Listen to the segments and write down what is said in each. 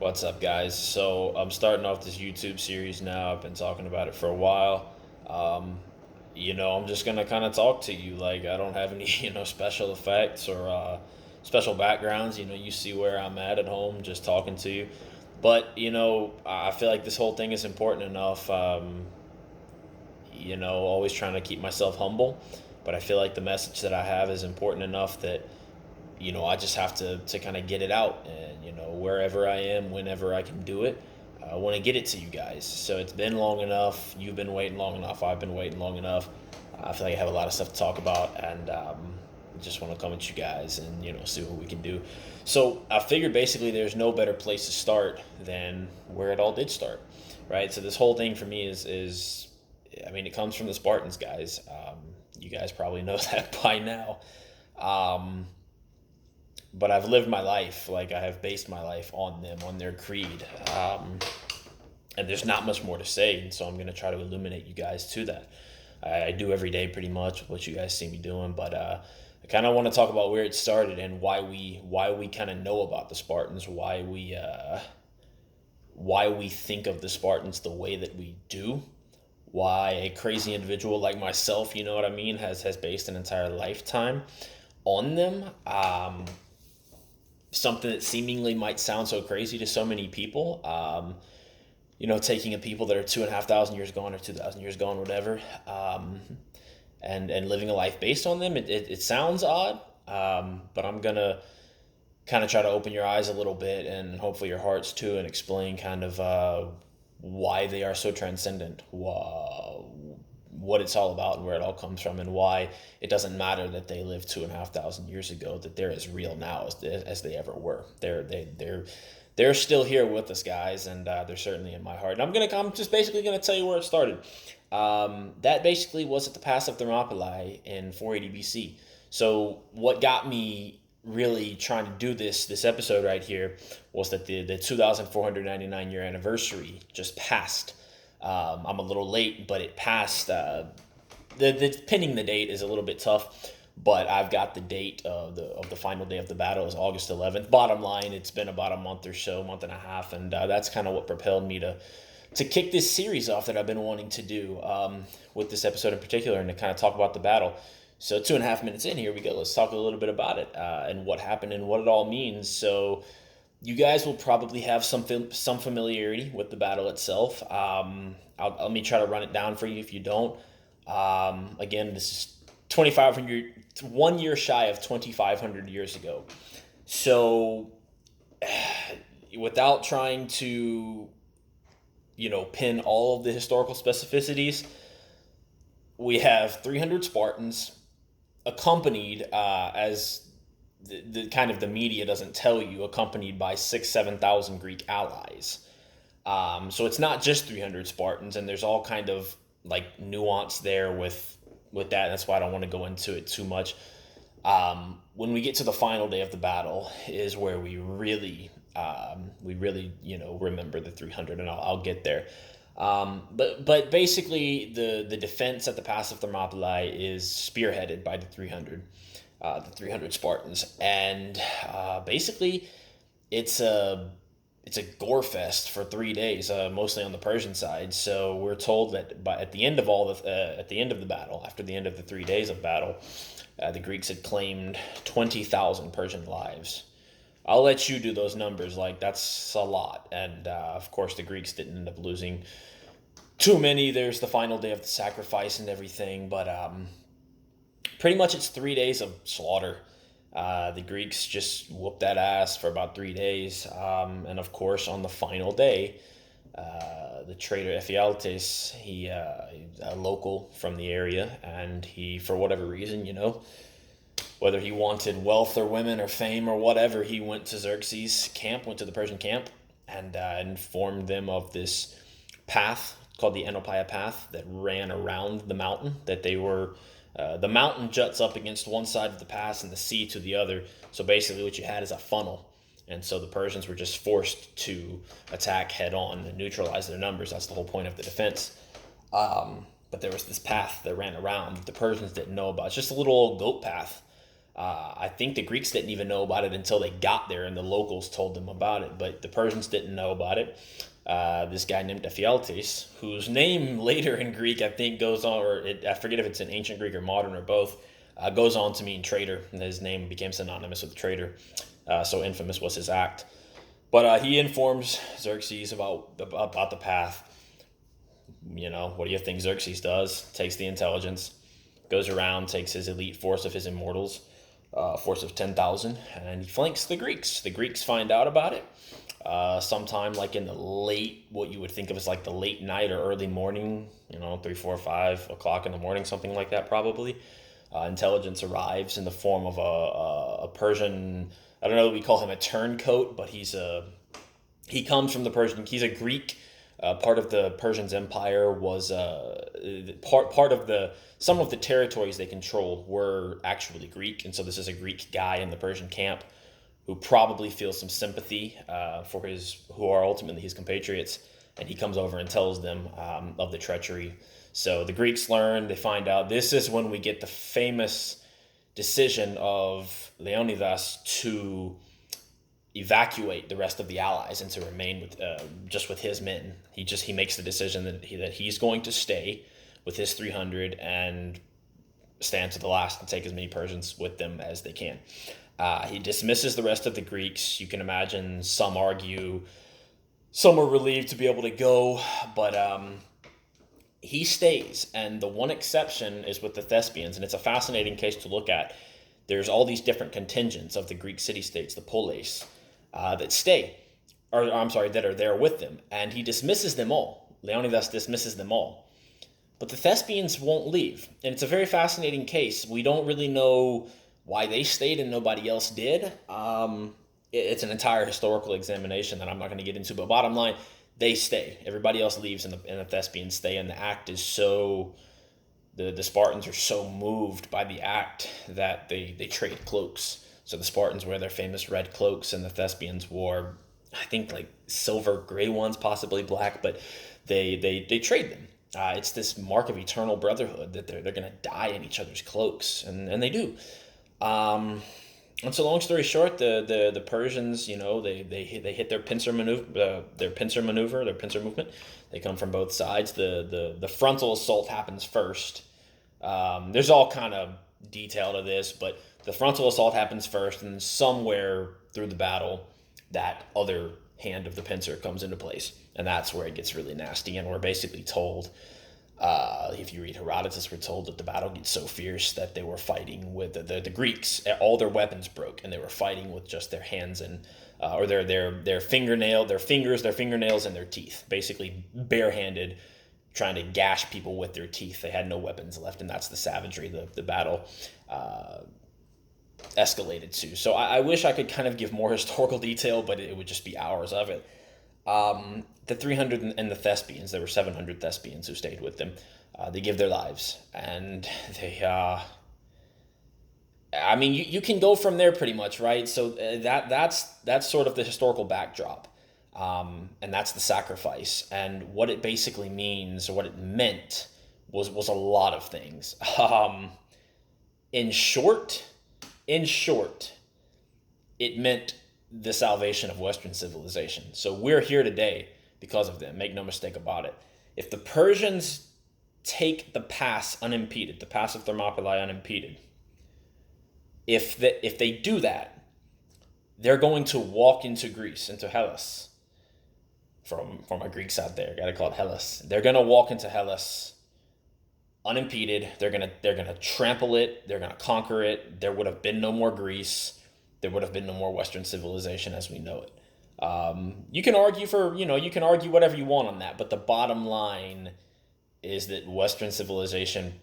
What's up, guys? So I'm starting off this YouTube series now. I've been talking about it for a while. Um, I'm just gonna kind of talk to you. Like I don't have any, special effects or special backgrounds. You see where I'm at home, just talking to you. But I feel like this whole thing is important enough. Always trying to keep myself humble, but I feel like the message that I have is important enough that I just have to kind of get it out. And, wherever I am, whenever I can do it, I want to get it to you guys. So it's been long enough. You've been waiting long enough. I've been waiting long enough. I feel like I have a lot of stuff to talk about, and just want to come at you guys and, see what we can do. So I figured basically there's no better place to start than where it all did start, right? So this whole thing for me is I mean, it comes from the Spartans, guys. You guys probably know that by now. Um, but I've lived my life, like I have based my life on them, on their creed. And there's not much more to say, and so I'm going to try to illuminate you guys to that. I do every day pretty much what you guys see me doing, but I kind of want to talk about where it started and why we kind of know about the Spartans, why we think of the Spartans the way that we do, why a crazy individual like myself, you know what I mean, has based an entire lifetime on them. Something that seemingly might sound so crazy to so many people. Taking a people that are 2,500 years gone or 2,000 years gone, whatever, and living a life based on them. It sounds odd, but I'm gonna kind of try to open your eyes a little bit and hopefully your hearts too, and explain kind of why they are so transcendent, what it's all about and where it all comes from, and why it doesn't matter that they lived 2,500 years ago, that they're as real now as they ever were. They're still here with us, guys, and they're certainly in my heart. And I'm just basically gonna tell you where it started. That basically was at the pass of Thermopylai in 480 BC. So what got me really trying to do this episode right here was that the 2,499 year anniversary just passed. I'm a little late, but it passed. The pinning the date is a little bit tough, but I've got the date of the final day of the battle is August 11th. Bottom line, it's been about a month or so, month and a half, and that's kind of what propelled me to kick this series off that I've been wanting to do, with this episode in particular, and to kind of talk about the battle. So 2.5 minutes in, here we go. Let's talk a little bit about it, and what happened and what it all means. So you guys will probably have some familiarity with the battle itself. Let me try to run it down for you if you don't. Again, this is 2,500, 1 year shy of 2,500 years ago. So without trying to, pin all of the historical specificities, we have 300 Spartans accompanied, as the kind of the media doesn't tell you, accompanied by 7,000 Greek allies. So it's not just 300 Spartans, and there's all kind of like nuance there with that. That's why I don't want to go into it too much. When we get to the final day of the battle is where we really remember the 300, and I'll get there. But basically the defense at the pass of Thermopylae is spearheaded by the 300 Spartans, and basically it's a gore fest for 3 days, mostly on the Persian side. So we're told that at the end of the battle, after the end of the 3 days of battle, the Greeks had claimed 20,000 Persian lives. I'll let you do those numbers. Like, that's a lot, and of course the Greeks didn't end up losing too many. There's the final day of the sacrifice and everything, but pretty much it's 3 days of slaughter. The Greeks just whooped that ass for about 3 days, and of course on the final day, the traitor Ephialtes, he a local from the area, and he, for whatever reason, whether he wanted wealth or women or fame or whatever, he went to Xerxes' camp, went to the Persian camp, and informed them of this path called the Enopiah path that ran around the mountain. That they were the mountain juts up against one side of the pass and the sea to the other. So basically, what you had is a funnel, and so the Persians were just forced to attack head on and neutralize their numbers. That's the whole point of the defense. But there was this path that ran around that the Persians didn't know about. It's just a little old goat path. I think the Greeks didn't even know about it until they got there and the locals told them about it, but the Persians didn't know about it. This guy named Ephialtes, whose name later in Greek I think goes on, I forget if it's in ancient Greek or modern or both, goes on to mean traitor. And his name became synonymous with traitor. So infamous was his act. But he informs Xerxes about the path. What do you think Xerxes does? Takes the intelligence, goes around, takes his elite force of his immortals, force of 10,000, and he flanks the Greeks. The Greeks find out about it sometime like in the late, what you would think of as like the late night or early morning, 3, 4, 5 o'clock in the morning, something like that probably. Intelligence arrives in the form of a Persian. I don't know that we call him a turncoat, but he comes from the Persian. He's a Greek. Part of the Persians' empire was part of some of the territories they controlled were actually Greek, and so this is a Greek guy in the Persian camp who probably feels some sympathy for who are ultimately his compatriots, and he comes over and tells them of the treachery. So the Greeks learn, they find out. This is when we get the famous decision of Leonidas to evacuate the rest of the allies and to remain with just with his men. He makes the decision that he's going to stay with his 300 and stand to the last and take as many Persians with them as they can. He dismisses the rest of the Greeks. You can imagine some argue, some are relieved to be able to go, but he stays. And the one exception is with the Thespians, and it's a fascinating case to look at. There's all these different contingents of the Greek city-states, the polis, that stay, or I'm sorry, that are there with them. And he dismisses them all. Leonidas dismisses them all. But the Thespians won't leave. And it's a very fascinating case. We don't really know why they stayed and nobody else did. It's an entire historical examination that I'm not going to get into. But bottom line, they stay. Everybody else leaves and the Thespians stay. And the act is so... The Spartans are so moved by the act that they trade cloaks. So the Spartans wear their famous red cloaks and the Thespians wore, I think, like silver gray ones, possibly black, but they trade them. It's this mark of eternal brotherhood that they're going to die in each other's cloaks, and they do. And so, long story short, the Persians, they hit their pincer maneuver, their pincer movement. They come from both sides. The frontal assault happens first. There's all kind of detail to this, but the frontal assault happens first, and somewhere through the battle, that other hand of the pincer comes into place, and that's where it gets really nasty. And we're basically told, if you read Herodotus, we're told that the battle gets so fierce that they were fighting with the Greeks. All their weapons broke, and they were fighting with just their hands and or their fingernails, and their teeth, basically barehanded, trying to gash people with their teeth. They had no weapons left, and that's the savagery the battle escalated to. So I wish I could kind of give more historical detail, but it would just be hours of it. The 300 and the Thespians, there were 700 Thespians who stayed with them. They give their lives, and you can go from there pretty much, right? So that's sort of the historical backdrop, and that's the sacrifice, and what it basically means, or what it meant, was a lot of things. In short, it meant the salvation of Western civilization. So we're here today because of them. Make no mistake about it. If the Persians take the pass unimpeded, the pass of Thermopylai unimpeded, if they do that, they're going to walk into Greece, into Hellas. For my Greeks out there, gotta call it Hellas. They're gonna walk into Hellas unimpeded. They're gonna trample it. They're gonna conquer it. There would have been no more Greece. There would have been no more Western civilization as we know it. You can argue whatever you want on that, but the bottom line is that Western civilization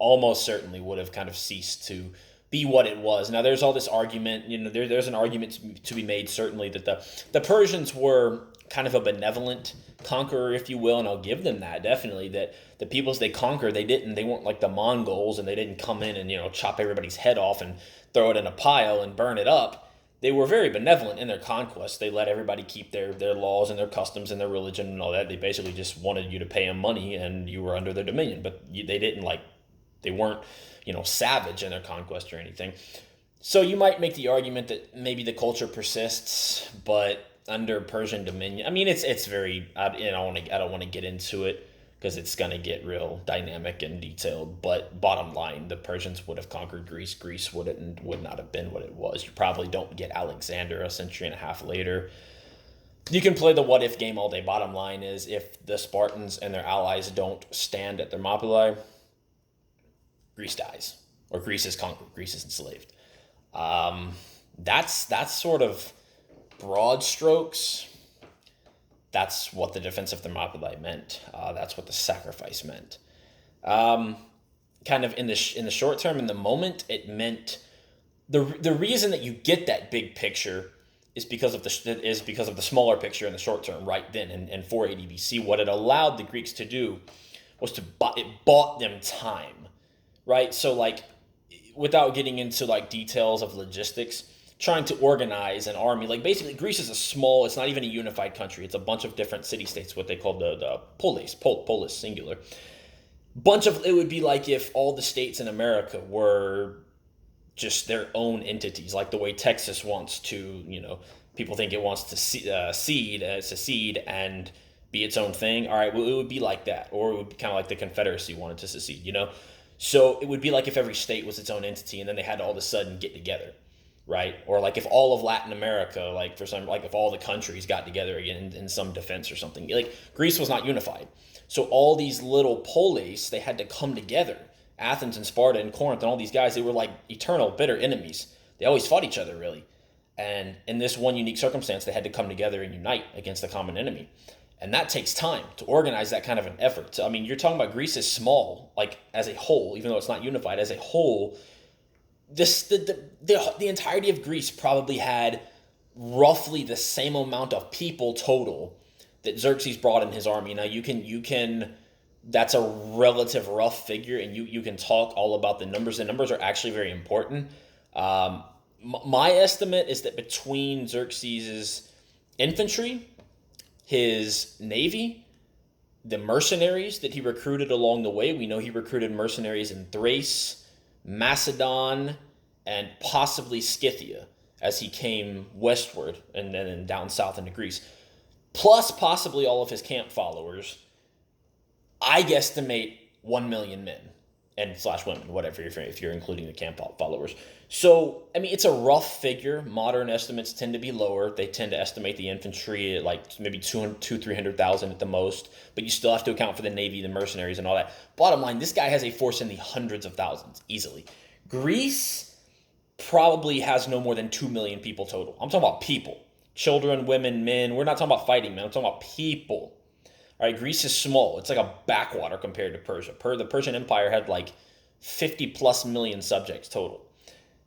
almost certainly would have kind of ceased to be what it was. Now, there's all this argument, there's an argument to be made, certainly, that the Persians were kind of a benevolent conqueror, if you will, and I'll give them that, definitely, that the peoples they conquered, they weren't like the Mongols, and they didn't come in and, chop everybody's head off and throw it in a pile and burn it up. They were very benevolent in their conquest. They let everybody keep their laws and their customs and their religion and all that. They basically just wanted you to pay them money and you were under their dominion, but they didn't They weren't, savage in their conquest or anything. So you might make the argument that maybe the culture persists, but under Persian dominion, I mean, it's very. I don't want to get into it because it's gonna get real dynamic and detailed. But bottom line, the Persians would have conquered Greece. Greece would not have been what it was. You probably don't get Alexander a century and a half later. You can play the what if game all day. Bottom line is, if the Spartans and their allies don't stand at Thermopylae, Greece dies, or Greece is conquered, Greece is enslaved. That's sort of broad strokes. That's what the defense of Thermopylae meant. That's what the sacrifice meant. Kind of in the short term, in the moment, it meant the reason that you get that big picture is because of the smaller picture in the short term. Right then, in 480 BC, what it allowed the Greeks to do was it bought them time, right? So like, without getting into like details of logistics, trying to organize an army, like basically Greece is it's not even a unified country. It's a bunch of different city states, what they call the polis singular. It would be like if all the states in America were just their own entities, like the way Texas wants to, people think it wants to secede and be its own thing. All right, well, it would be like that, or it would be kind of like the Confederacy wanted to secede. So it would be like if every state was its own entity, and then they had to all of a sudden get together, right? Or like if all of Latin America, like if all the countries got together again in some defense or something. Like Greece was not unified, so all these little polis, they had to come together. Athens and Sparta and Corinth and all these guys, they were like eternal bitter enemies. They always fought each other, really. And in this one unique circumstance, they had to come together and unite against the common enemy. And that takes time to organize that kind of an effort. So, I mean, you're talking about Greece is small, like as a whole, even though it's not unified, as a whole. The entirety of Greece probably had roughly the same amount of people total that Xerxes brought in his army. Now you can that's a relative rough figure, and you can talk all about the numbers. The numbers are actually very important. My estimate is that between Xerxes' infantry, his navy, the mercenaries that he recruited along the way, we know he recruited mercenaries in Thrace, Macedon, and possibly Scythia as he came westward and then down south into Greece, plus possibly all of his camp followers. I guesstimate 1 million men and / women, whatever, if you're including the camp followers. So, I mean, it's a rough figure. Modern estimates tend to be lower. They tend to estimate the infantry at like maybe 300,000 at the most, but you still have to account for the navy, the mercenaries, and all that. Bottom line, this guy has a force in the hundreds of thousands, easily. Greece probably has no more than 2 million people total. I'm talking about people. Children, women, men. We're not talking about fighting men. I'm talking about people. All right, Greece is small. It's like a backwater compared to Persia. The Persian Empire had like 50 plus million subjects total.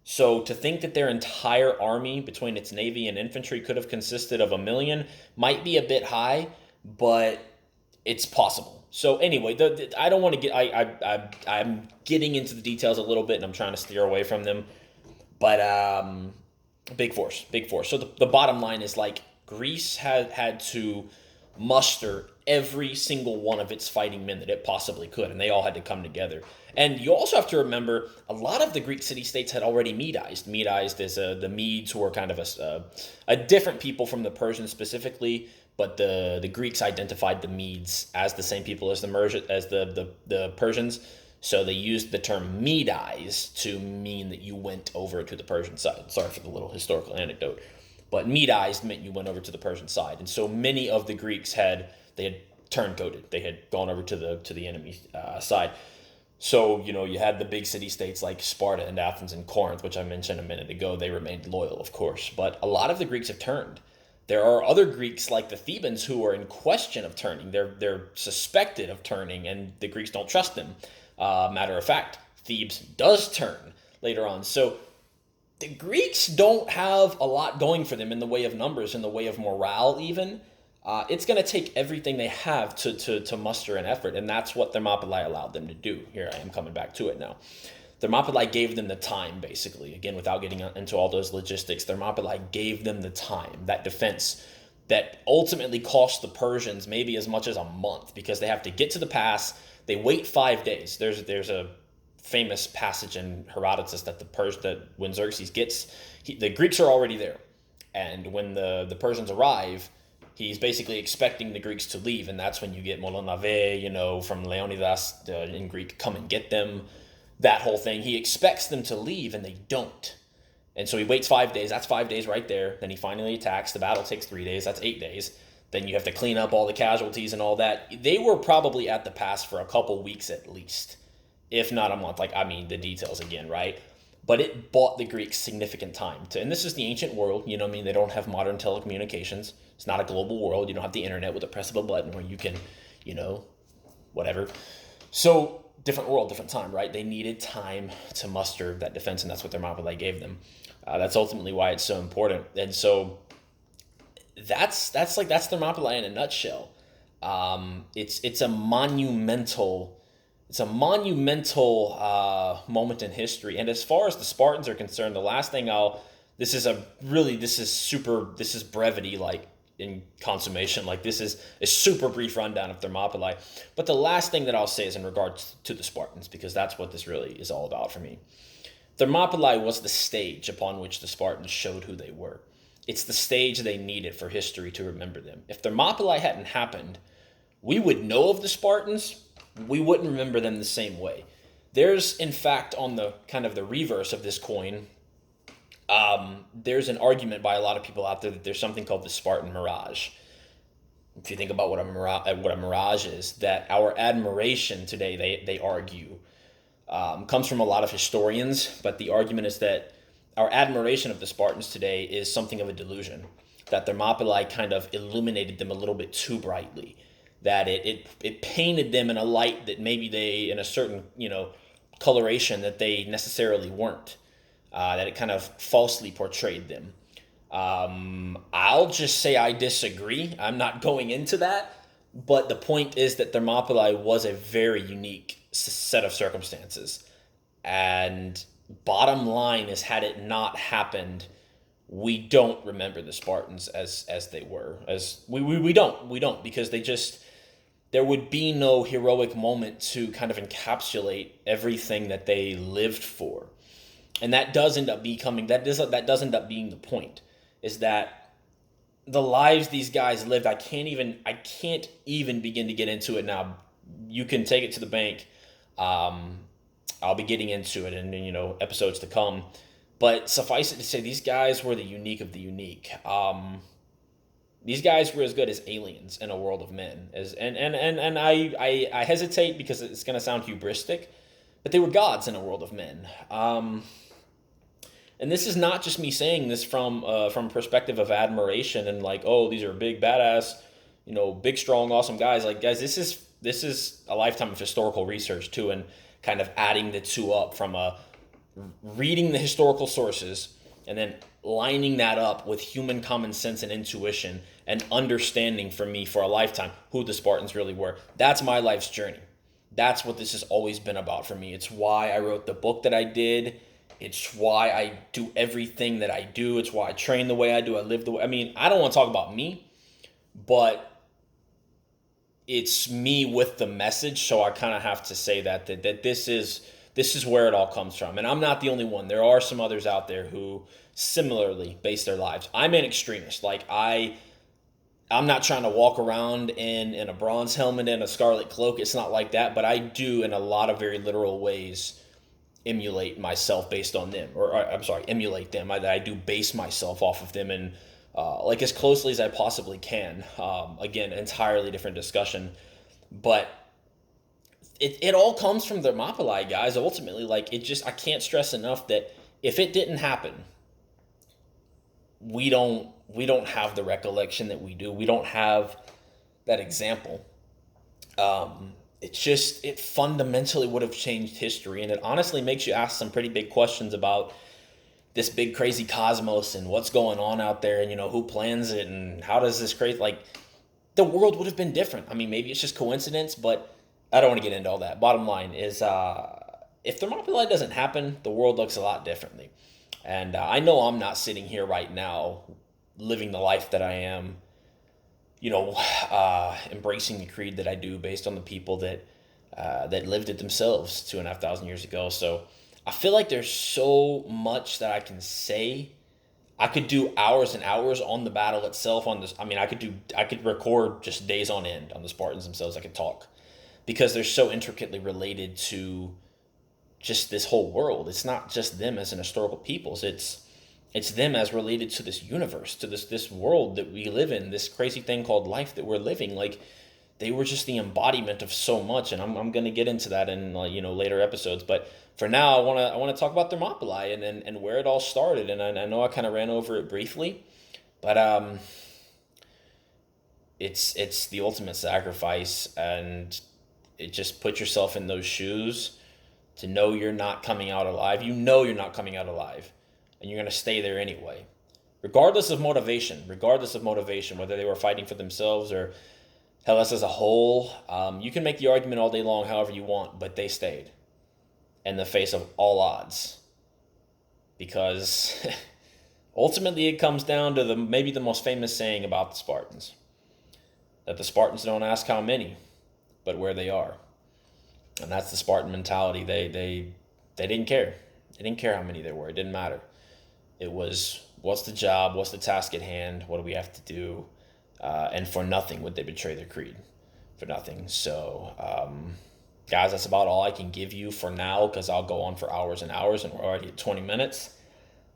So to think that their entire army between its navy and infantry could have consisted of 1 million might be a bit high, but it's possible. So anyway, I don't want to get I'm getting into the details a little bit, and I'm trying to steer away from them. But big force. So the bottom line is, like, Greece had to muster every single one of its fighting men that it possibly could, and they all had to come together. And you also have to remember, a lot of the Greek city-states had already Medized. Medized is the Medes, who are kind of a different people from the Persians specifically, but the Greeks identified the Medes as the same people as the Persians. So they used the term Medized to mean that you went over to the Persian side. Sorry for the little historical anecdote. But Medized meant you went over to the Persian side. And so many of the Greeks had turncoated. They had gone over to the enemy side. So, you had the big city-states like Sparta and Athens and Corinth, which I mentioned a minute ago. They remained loyal, of course. But a lot of the Greeks have turned. There are other Greeks like the Thebans who are in question of turning. They're suspected of turning, and the Greeks don't trust them. Matter of fact, Thebes does turn later on. So the Greeks don't have a lot going for them in the way of numbers, in the way of morale even. It's going to take everything they have to muster an effort, and that's what Thermopylae allowed them to do. Here I am coming back to it now. Thermopylae gave them the time, basically. Again, without getting into all those logistics, Thermopylae gave them the time, that defense that ultimately cost the Persians maybe as much as a month, because they have to get to the pass. They wait 5 days. There's a famous passage in Herodotus that that when Xerxes gets, the Greeks are already there, and when the Persians arrive, he's basically expecting the Greeks to leave, and that's when you get Molonave, from Leonidas in Greek, come and get them, that whole thing. He expects them to leave, and they don't. And so he waits 5 days. That's 5 days right there. Then he finally attacks. The battle takes 3 days. That's 8 days. Then you have to clean up all the casualties and all that. They were probably at the pass for a couple weeks at least, if not a month. The details again, right? But it bought the Greeks significant time. And this is the ancient world. They don't have modern telecommunications. It's not a global world. You don't have the internet with a press of a button where you can, whatever. So different world, different time, right? They needed time to muster that defense, and that's what Thermopylae gave them. That's ultimately why it's so important. And so that's Thermopylae in a nutshell. It's a monumental moment in history. And as far as the Spartans are concerned, the last thing this is brevity, like in consummation. Like, this is a super brief rundown of Thermopylae. But the last thing that I'll say is in regards to the Spartans, because that's what this really is all about for me. Thermopylae was the stage upon which the Spartans showed who they were. It's the stage they needed for history to remember them. If Thermopylae hadn't happened, we would know of the Spartans. We wouldn't remember them the same way. There's, in fact, on the kind of the reverse of this coin, there's an argument by a lot of people out there that there's something called the Spartan mirage. If you think about what a mirage is, that our admiration today, they argue, comes from a lot of historians, but the argument is that our admiration of the Spartans today is something of a delusion, that Thermopylae kind of illuminated them a little bit too brightly, that it painted them in a light that maybe they, in a certain, coloration that they necessarily weren't, that it kind of falsely portrayed them. I'll just say I disagree. I'm not going into that, but the point is that Thermopylae was a very unique set of circumstances, and bottom line is, had it not happened, we don't remember the Spartans as they were. As we don't, because there would be no heroic moment to kind of encapsulate everything that they lived for. And that does end up end up being the point, is that the lives these guys lived, I can't even begin to get into it now. You can take it to the bank. I'll be getting into it in episodes to come. But suffice it to say, these guys were the unique of the unique. These guys were as good as aliens in a world of men. And I hesitate because it's going to sound hubristic, but they were gods in a world of men. And this is not just me saying this from perspective of admiration and like, oh, these are big badass, big strong awesome guys. Like, guys, this is a lifetime of historical research too, and kind of adding the two up from reading the historical sources and then lining that up with human common sense and intuition and understanding for me for a lifetime who the Spartans really were. That's my life's journey. That's what this has always been about for me. It's why I wrote the book that I did. It's why I do everything that I do. It's why I train the way I do. I live the way. I don't want to talk about me, but it's me with the message. So I kind of have to say that this is where it all comes from. And I'm not the only one. There are some others out there who similarly base their lives. I'm an extremist. Like, I'm not trying to walk around in a bronze helmet and a scarlet cloak. It's not like that. But I do, in a lot of very literal ways, emulate myself based on them. Emulate them. I do base myself off of them, and like as closely as I possibly can. Again, entirely different discussion. But it all comes from the Thermopylae, guys. Ultimately, like, I can't stress enough that if it didn't happen, we don't have the recollection that we do. We don't have that example. It fundamentally would have changed history, and it honestly makes you ask some pretty big questions about this big crazy cosmos and what's going on out there, and who plans it and how does this crazy, like, the world would have been different. Maybe it's just coincidence, but I don't want to get into all that. Bottom line is, if Thermopylae doesn't happen, the world looks a lot differently. And I know I'm not sitting here right now living the life that I am, embracing the creed that I do based on the people that that lived it themselves 2,500 years ago. So I feel like there's so much that I can say. I could do hours and hours on the battle itself. On this, I mean, I could record just days on end on the Spartans themselves. I could talk because they're so intricately related to just this whole world. It's not just them as an historical peoples. It's them as related to this universe, to this world that we live in, this crazy thing called life that we're living. Like they were just the embodiment of so much, and I'm gonna get into that in later episodes. But for now, I wanna talk about Thermopylae and where it all started. And I know I kind of ran over it briefly, but it's the ultimate sacrifice, and it just put yourself in those shoes to know you're not coming out alive. You know you're not coming out alive, and you're gonna stay there anyway, regardless of motivation. Regardless of motivation, whether they were fighting for themselves or Hellas as a whole. You can make the argument all day long, however you want, but they stayed in the face of all odds because ultimately it comes down to maybe the most famous saying about the Spartans, that the Spartans don't ask how many, but where they are. And that's the Spartan mentality. They didn't care. They didn't care how many there were. It didn't matter. It was, what's the job? What's the task at hand? What do we have to do? And for nothing would they betray their creed. For nothing. So, guys, that's about all I can give you for now, because I'll go on for hours and hours, and we're already at 20 minutes.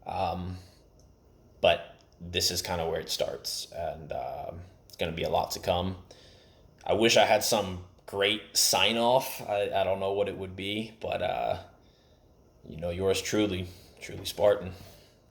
But this is kind of where it starts, and it's going to be a lot to come. I wish I had some great sign off. I don't know what it would be, but yours truly, truly Spartan.